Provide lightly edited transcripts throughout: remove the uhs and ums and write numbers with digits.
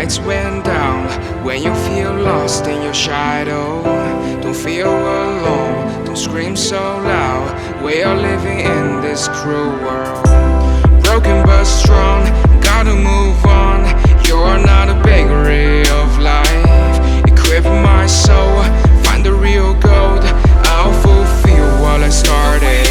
lights went down. When you feel lost in your shadow, don't feel alone, don't scream so loud. We are living in this cruel world, broken but strong, gotta move on. You're not a bakery of life. Equip my soul, find the real gold. I'll fulfill what I started.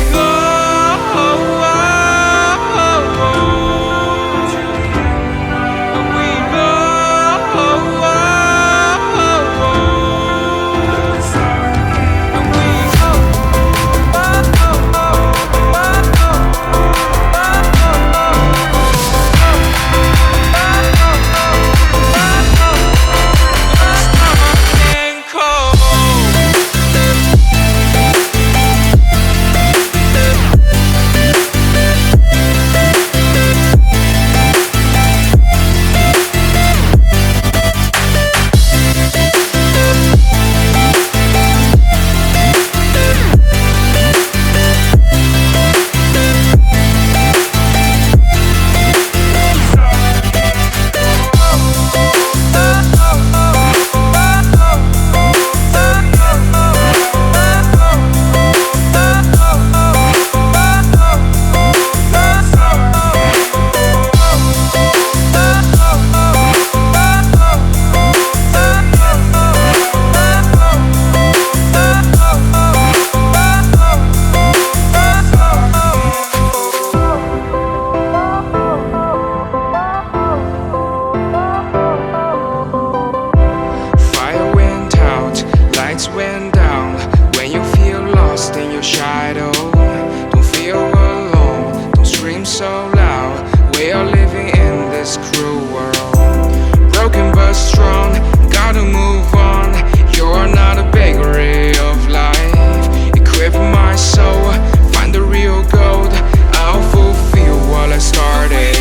Went down. When you feel lost in your shadow, don't feel alone, don't scream so loud. We are living in this cruel world, broken but strong, gotta move on. You're not a bakery of life. Equip my soul, find the real gold. I'll fulfill what I started.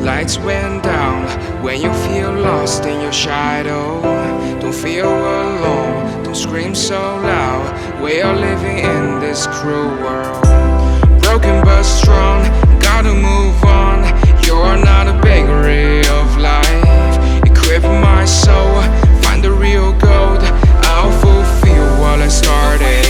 Lights went down. When you feel lost in your shadow, don't feel alone, don't scream so loud. We are living in this cruel world, broken but strong, gotta move on. You're not a bakery of life. Equip my soul, find the real gold. I'll fulfill what I started.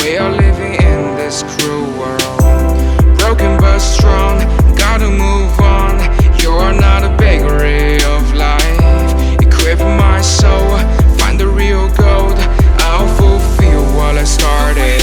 We are living in this cruel world. Broken but strong, gotta move on. You're not a bakery of life. Equip my soul, find the real gold. I'll fulfill what I started.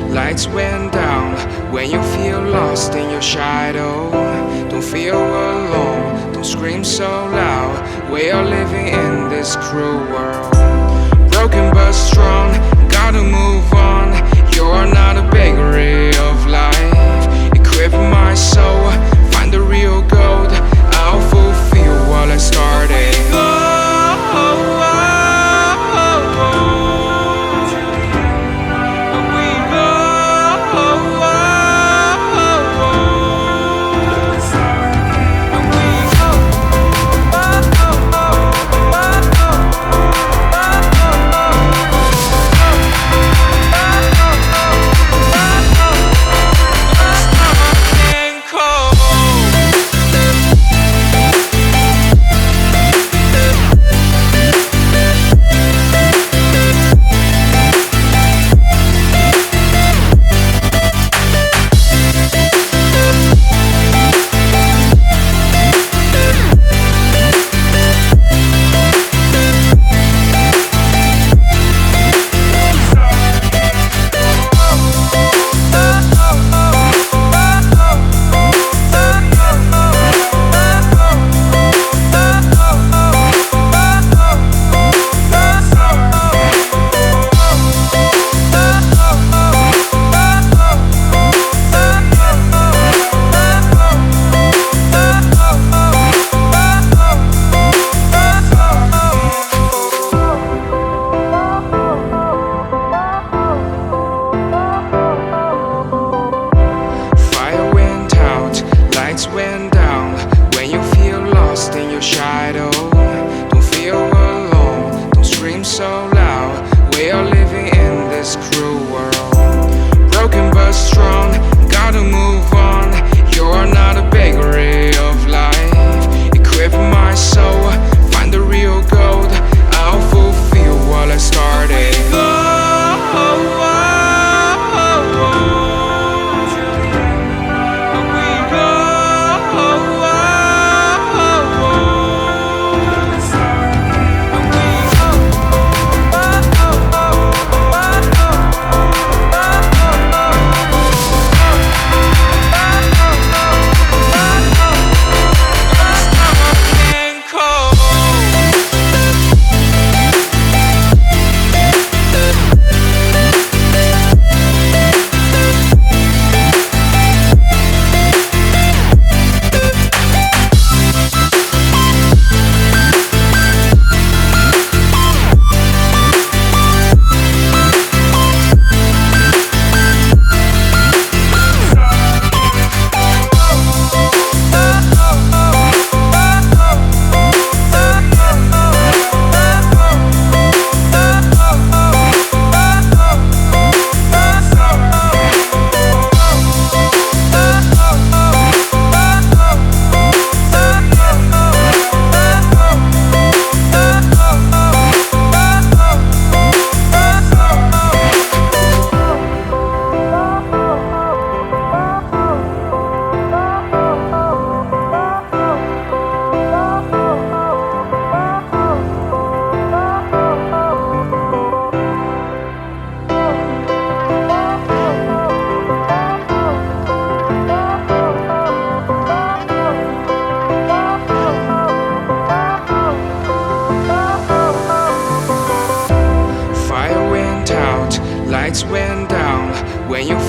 Lights went down when you feel lost in your shadow. Don't feel alone, don't scream so loud. We are living in this cruel world. Broken but strong, gotta move on. You're not a bakery of life. Equip my soul, find the real gold. I'll fulfill what I started. Cold.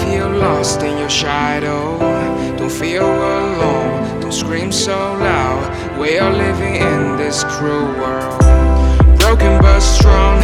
feel lost in your shadow, don't feel alone, don't scream so loud. We are living in this cruel world. Broken but strong,